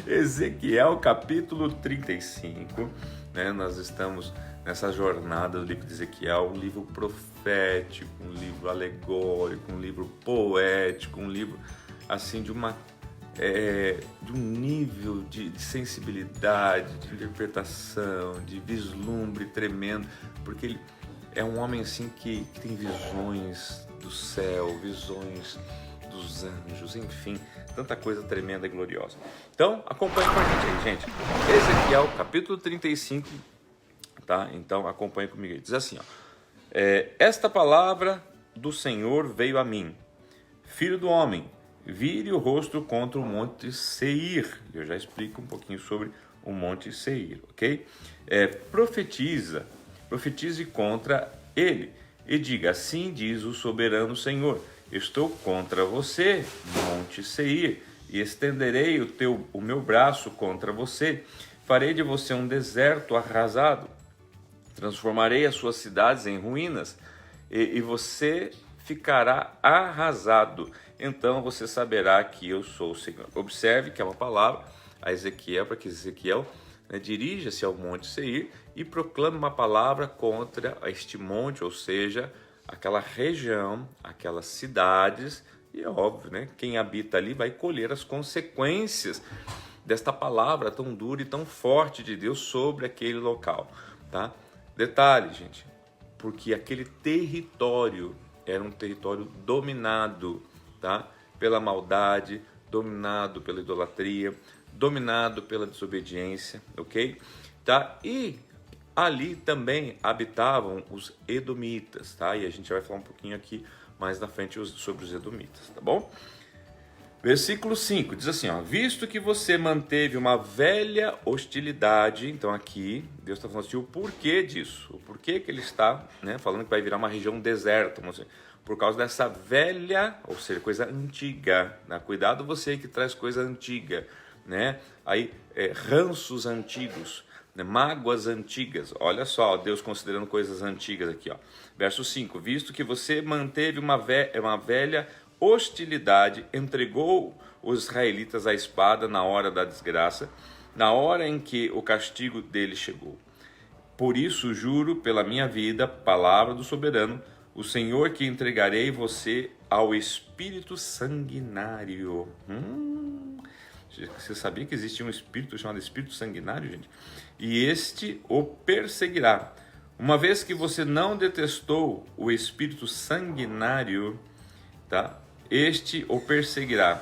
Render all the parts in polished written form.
Ezequiel capítulo 35, né? Nós estamos nessa jornada do livro de Ezequiel, um livro profético, um livro alegórico, um livro poético, um livro assim de um nível de sensibilidade, de interpretação, de vislumbre tremendo, porque ele é um homem assim que tem visões do céu, visões dos anjos, enfim, tanta coisa tremenda e gloriosa. Então, acompanhe com a gente aí, gente. Ezequiel, capítulo 35, tá? Então, acompanhe comigo aí. Diz assim, ó. Esta palavra do Senhor veio a mim. Filho do homem, vire o rosto contra o monte Seir. Eu já explico um pouquinho sobre o monte Seir, ok? Profetize contra ele e diga, assim diz o soberano Senhor, estou contra você, monte Seir, e estenderei o meu braço contra você, farei de você um deserto arrasado, transformarei as suas cidades em ruínas, e você ficará arrasado, então você saberá que eu sou o Senhor. Observe que é uma palavra a Ezequiel, para que Ezequiel dirija-se ao monte Seir e proclame uma palavra contra este monte, ou seja, aquela região, aquelas cidades, e é óbvio, né? Quem habita ali vai colher as consequências desta palavra tão dura e tão forte de Deus sobre aquele local, tá? Detalhe, gente, porque aquele território era um território dominado, tá? Pela maldade, dominado pela idolatria, dominado pela desobediência, ok? Tá? E ali também habitavam os edomitas, tá? E a gente vai falar um pouquinho aqui mais na frente sobre os edomitas, tá bom? Versículo 5 diz assim, ó, visto que você manteve uma velha hostilidade, então aqui Deus está falando assim, o porquê disso, o porquê que ele está, né, falando que vai virar uma região deserta, por causa dessa velha, ou seja, coisa antiga, né? Cuidado você que traz coisa antiga, né? Aí, ranços antigos, né? Mágoas antigas, olha só, Deus considerando coisas antigas aqui, ó. Verso 5, visto que você manteve uma velha hostilidade, entregou os israelitas à espada na hora da desgraça, na hora em que o castigo dele chegou. Por isso juro pela minha vida, palavra do soberano, o Senhor, que entregarei você ao espírito sanguinário. Você sabia que existia um espírito chamado espírito sanguinário, gente? E este o perseguirá. Uma vez que você não detestou o espírito sanguinário, tá? Este o perseguirá.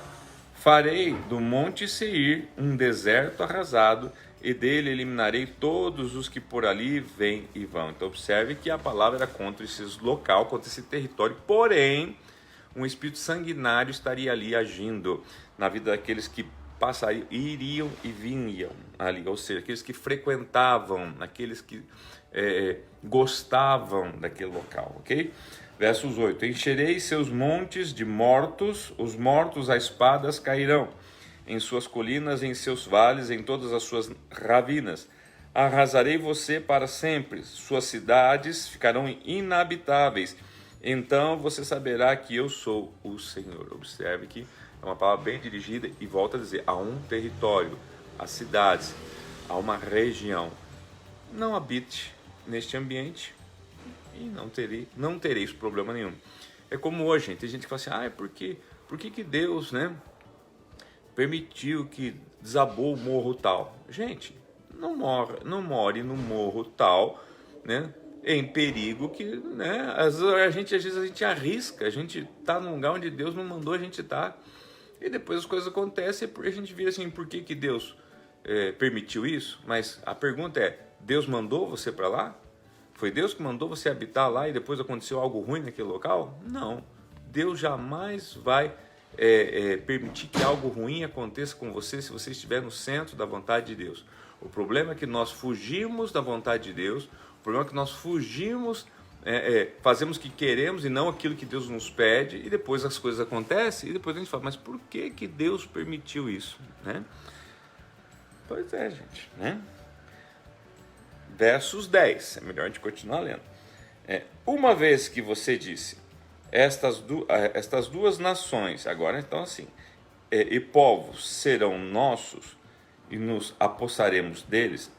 Farei do monte Seir um deserto arrasado, e dele eliminarei todos os que por ali vêm e vão. Então observe que a palavra era contra esse local, contra esse território, porém um espírito sanguinário estaria ali agindo na vida daqueles que passariam, iriam e vinham ali, ou seja, aqueles que frequentavam, aqueles que gostavam daquele local, ok? Versos 8, encherei seus montes de mortos, os mortos a espadas cairão, em suas colinas, em seus vales, em todas as suas ravinas. Arrasarei você para sempre, suas cidades ficarão inabitáveis. Então você saberá que eu sou o Senhor. Observe que é uma palavra bem dirigida e volta a dizer, a um território, a cidades, a uma região. Não habite neste ambiente e não tereis problema nenhum. É como hoje, gente, tem gente que fala assim, por que Deus, né, permitiu que desabou o morro tal? Gente, não more no morro tal, né, em perigo que, né, às vezes a gente arrisca, a gente tá num lugar onde Deus não mandou a gente estar, e depois as coisas acontecem e a gente vira assim, por que Deus permitiu isso? Mas a pergunta é, Deus mandou você para lá? Foi Deus que mandou você habitar lá e depois aconteceu algo ruim naquele local? Não, Deus jamais vai permitir que algo ruim aconteça com você se você estiver no centro da vontade de Deus. O problema é que nós fugimos da vontade de Deus, o problema é que nós fugimos, fazemos o que queremos e não aquilo que Deus nos pede, e depois as coisas acontecem e depois a gente fala, mas por que Deus permitiu isso? Né? Pois é, gente, né? Versos 10, é melhor a gente continuar lendo. Uma vez que você disse, estas duas nações, agora então assim, e povos serão nossos, e nos apossaremos deles,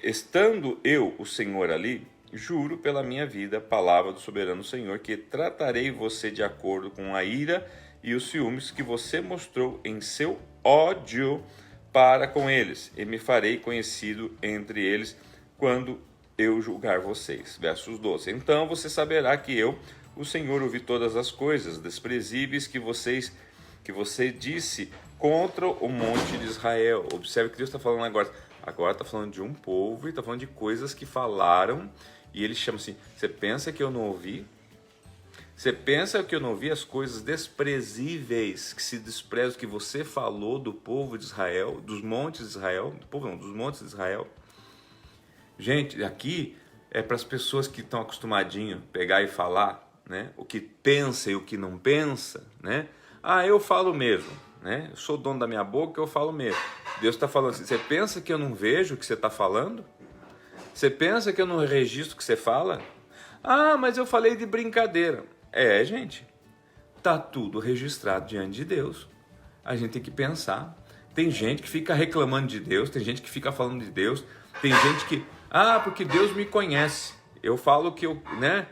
estando eu, o Senhor, ali, juro pela minha vida, palavra do soberano Senhor, que tratarei você de acordo com a ira e os ciúmes que você mostrou em seu ódio para com eles, e me farei conhecido entre eles quando eu julgar vocês. Versos 12. Então você saberá que eu, o Senhor, ouvi todas as coisas desprezíveis que você disse contra o monte de Israel. Observe que Deus está falando agora. Agora está falando de um povo e está falando de coisas que falaram. E ele chama assim: você pensa que eu não ouvi? Você pensa que eu não ouvi as coisas desprezíveis que se desprezam que você falou do povo de Israel, dos montes de Israel, do povo não, dos montes de Israel? Gente, aqui é para as pessoas que estão acostumadinho pegar e falar, né, o que pensa e o que não pensa, né? Ah, eu falo mesmo, né? Eu sou dono da minha boca, eu falo mesmo. Deus está falando assim: você pensa que eu não vejo o que você está falando? Você pensa que eu não registro o que você fala? Ah, mas eu falei de brincadeira. É, gente, tá tudo registrado diante de Deus. A gente tem que pensar. Tem gente que fica reclamando de Deus, tem gente que fica falando de Deus, tem gente que, porque Deus me conhece. Eu falo que eu, né,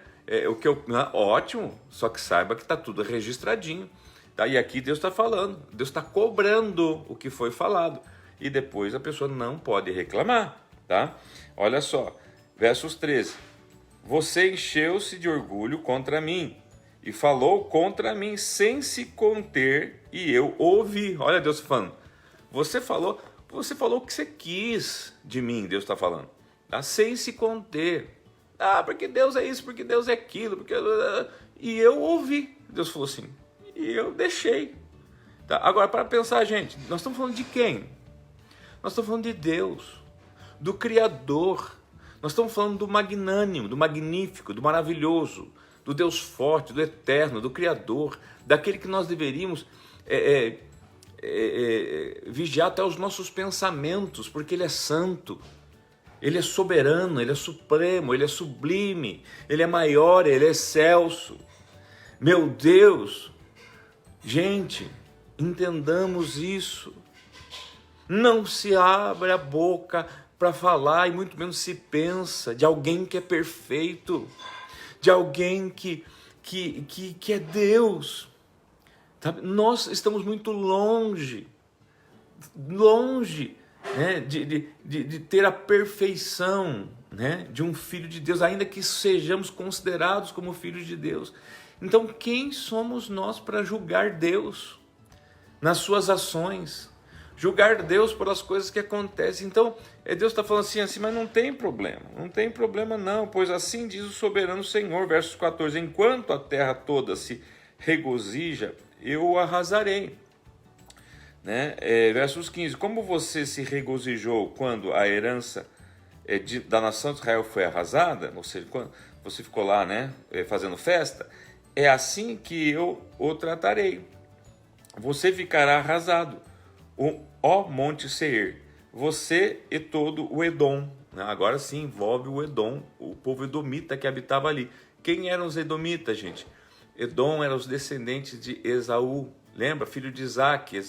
o que eu, ótimo, só que saiba que tá tudo registradinho. Tá? E aqui Deus está falando, Deus está cobrando o que foi falado. E depois a pessoa não pode reclamar, tá? Olha só, versos 13. Você encheu-se de orgulho contra mim e falou contra mim sem se conter, e eu ouvi. Olha Deus falando. Você falou o que você quis de mim, Deus está falando, tá? Sem se conter. Porque Deus é isso, porque Deus é aquilo, porque... E eu ouvi. Deus falou assim, e eu deixei. Tá? Agora, para pensar, gente, nós estamos falando de quem? Nós estamos falando de Deus, do Criador. Nós estamos falando do magnânimo, do magnífico, do maravilhoso, do Deus forte, do eterno, do Criador, daquele que nós deveríamos vigiar até os nossos pensamentos, porque Ele é santo, Ele é soberano, Ele é supremo, Ele é sublime, Ele é maior, Ele é excelso. Meu Deus! Gente, entendamos isso. Não se abre a boca para falar, e muito menos se pensa de alguém que é perfeito, de alguém que é Deus. Sabe? Nós estamos muito longe, né, de ter a perfeição, né, de um filho de Deus, ainda que sejamos considerados como filhos de Deus. Então, quem somos nós para julgar Deus nas suas ações? Julgar Deus pelas coisas que acontecem. Então, Deus está falando assim, mas não tem problema não, pois assim diz o soberano Senhor, versos 14, enquanto a terra toda se regozija, eu o arrasarei. Né? Versos 15, como você se regozijou quando a herança da nação de Israel foi arrasada, ou seja, quando você ficou lá, né, fazendo festa, é assim que eu o tratarei. Você ficará arrasado, ó Monte Seir, você e todo o Edom. Agora sim envolve o Edom, o povo edomita que habitava ali. Quem eram os edomitas, gente? Edom eram os descendentes de Esaú. Lembra? Filho de Isaac,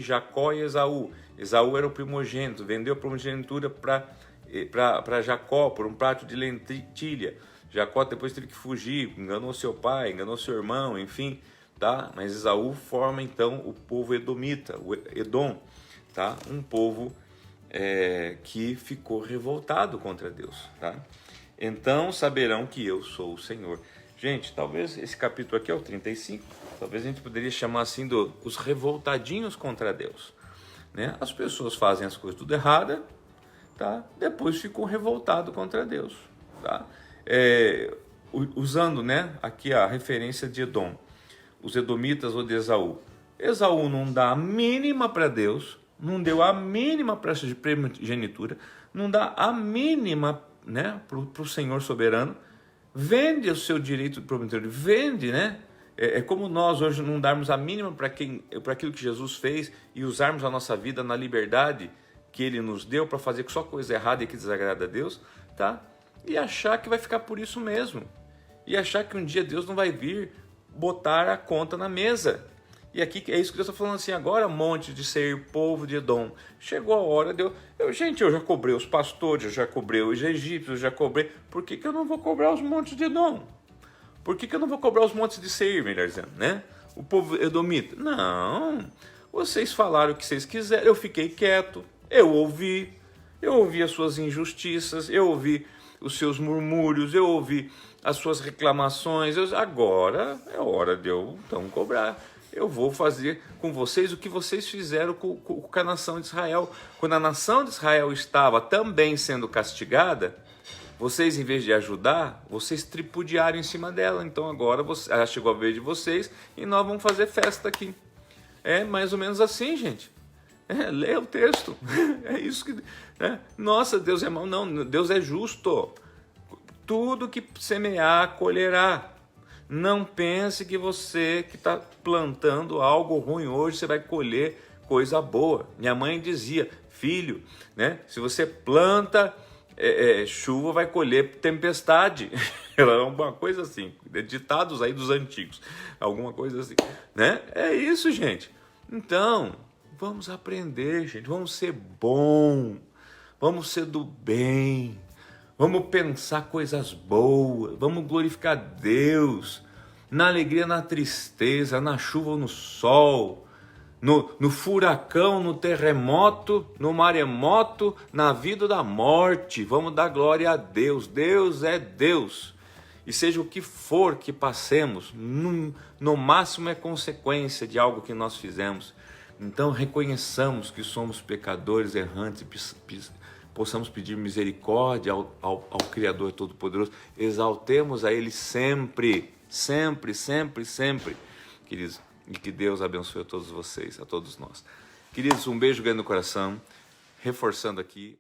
Jacó e Esaú. Esaú era o primogênito, vendeu a primogenitura para Jacó por um prato de lentilha. Jacó depois teve que fugir, enganou seu pai, enganou seu irmão, enfim, tá? Mas Esaú forma então o povo edomita, o Edom, tá? Um povo que ficou revoltado contra Deus, tá? Então saberão que eu sou o Senhor. Gente, talvez esse capítulo aqui é o 35, talvez a gente poderia chamar assim os revoltadinhos contra Deus, né? As pessoas fazem as coisas tudo errada, tá? Depois ficam revoltados contra Deus, tá? Usando, né, aqui a referência de Edom, os edomitas ou de Esaú. Esaú não dá a mínima para Deus, não deu a mínima para a primogenitura, não dá a mínima, né, para o Senhor soberano, vende o seu direito de primogenitura, vende, né? É como nós hoje não darmos a mínima para aquilo que Jesus fez e usarmos a nossa vida na liberdade que Ele nos deu para fazer só coisa errada e que desagrada a Deus, tá? E achar que vai ficar por isso mesmo. E achar que um dia Deus não vai vir botar a conta na mesa. E aqui é isso que Deus está falando assim, agora monte de Seir, povo de Edom. Chegou a hora de gente, eu já cobrei os pastores, eu já cobrei os egípcios, eu já cobrei. Por que eu não vou cobrar os montes de Edom? Por que eu não vou cobrar os montes de Seir, melhor dizendo, né? O povo edomita. Não, vocês falaram o que vocês quiseram, eu fiquei quieto, eu ouvi as suas injustiças, eu ouvi os seus murmúrios, eu ouvi as suas reclamações, agora é hora de eu então cobrar. Eu vou fazer com vocês o que vocês fizeram com a nação de Israel. Quando a nação de Israel estava também sendo castigada, vocês, em vez de ajudar, vocês tripudiaram em cima dela. Então agora chegou a vez de vocês e nós vamos fazer festa aqui. É mais ou menos assim, gente. Leia o texto. É isso que... Nossa, Deus é mau. Não, Deus é justo. Tudo que semear, colherá. Não pense que você que está plantando algo ruim hoje, você vai colher coisa boa. Minha mãe dizia, filho, se você planta chuva, vai colher tempestade. Era uma coisa assim, ditados aí dos antigos, alguma coisa assim, É isso, gente. Então, vamos aprender, gente, vamos ser bom, vamos ser do bem. Vamos pensar coisas boas, vamos glorificar Deus, na alegria, na tristeza, na chuva ou no sol, no furacão, no terremoto, no maremoto, na vida ou da morte. Vamos dar glória a Deus, Deus é Deus. E seja o que for que passemos, no máximo é consequência de algo que nós fizemos. Então reconheçamos que somos pecadores errantes, possamos pedir misericórdia ao Criador Todo-Poderoso, exaltemos a Ele sempre, sempre, sempre, sempre, queridos, e que Deus abençoe a todos vocês, a todos nós. Queridos, um beijo grande no coração, reforçando aqui.